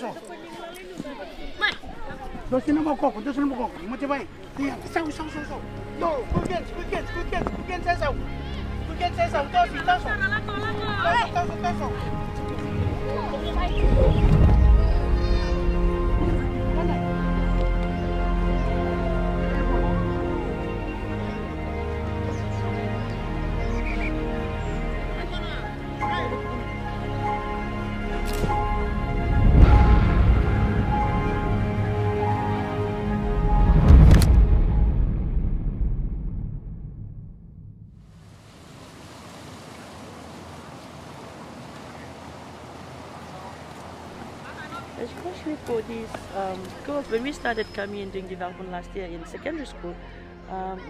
só. Dois não vou coco, dois não vou coco. Muito bem. São. Yo, quick hands, são. Quick hands, são. Todos. Especially for these girls, when we started coming and doing development last year in secondary school,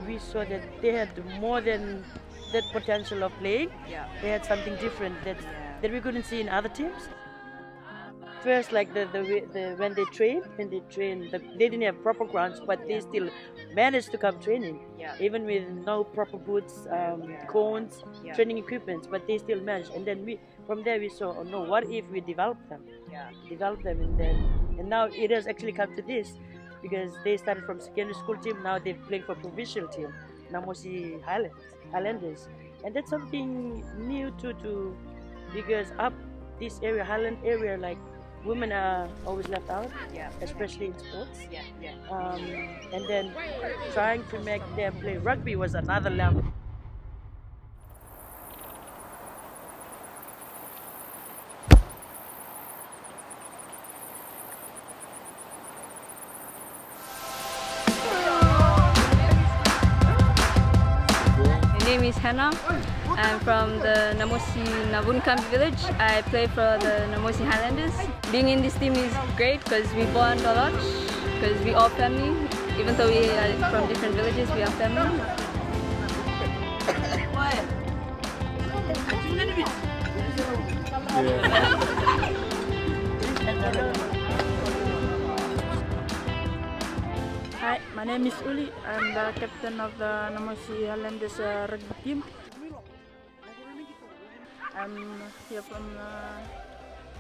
we saw that they had more than that potential of playing. Yeah. They had something different that we couldn't see in other teams. First, like when they trained, they didn't have proper grounds, but they still managed to come training, even with no proper boots, cones, training equipment, but they still managed. And then from there we saw, oh no, what if we develop them? And now it has actually come to this, because they started from secondary school team, now they're playing for provincial team, Namosi Highlanders, and that's something new to because up this area, Highland area, like women are always left out, especially in sports. And then trying to make them play rugby was another level. My name is Hannah. I'm from the Namosi village. I play for the Namosi Highlanders. Being in this team is great because we bond a lot, because we all family. Even though we are from different villages, we are family. Hi, my name is Uli. I'm the captain of the Namosi Highlanders rugby team. I'm here from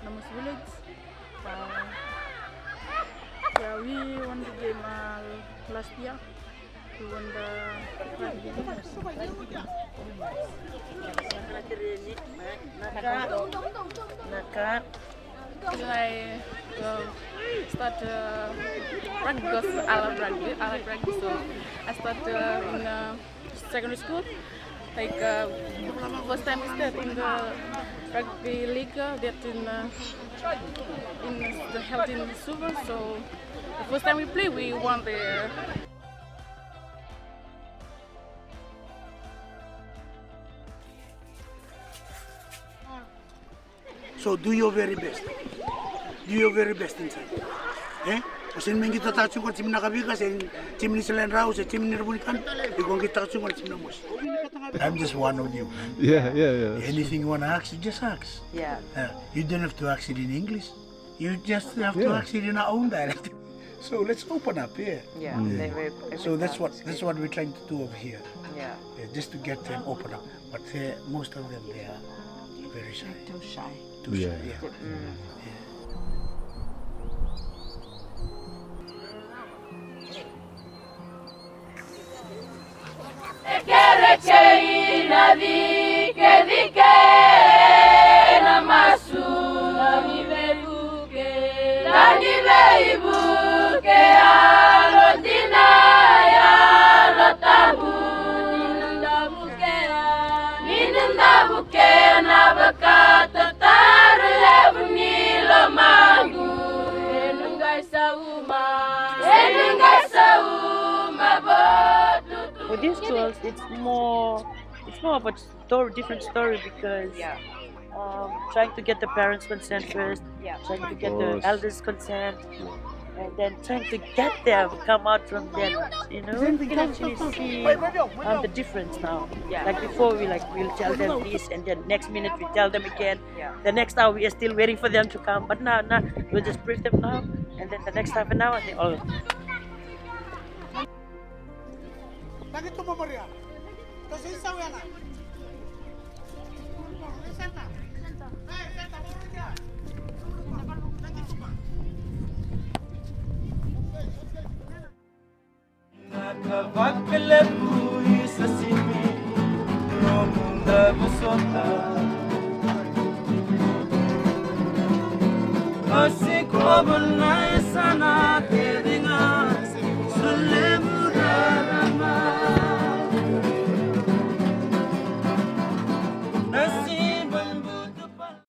Namosi village. We won the game last year. We won the rugby I start rugby because I like rugby. So I started in secondary school. Like first time I started in the rugby league that in the held in Suva. So the first time we play, we won the. So do your very best. Do your very best inside. Osin mengi tatachu kon tim nakabiga sen tim ni selen rau se tim ni rebunikan ikon kita tachu kon tim namos. I'm just one of you. Yeah. Anything you want to ask, you just ask. Yeah. You don't have to ask it in English. You just have to ask it in our own dialect. So let's open up here. So that's what we're trying to do over here. Just to get them open up. But most of them, they are very shy. Too shy. Too shy. For these girls, it's more of a different story, because trying to get the parents' consent first, trying to get the elders' consent, and then trying to get them come out from them. You can actually see the difference now. Like before, we'll tell them this, and then next minute we tell them again. The next hour we are still waiting for them to come, but now we'll just brief them now, and then the next half an hour they all. Bakit tumabarya? Kasi isaw yan ah. Senta. Senta. Senta. Kavakalebu sa simi, Romunda busota. Asi ko banay sana kedinga, Sulem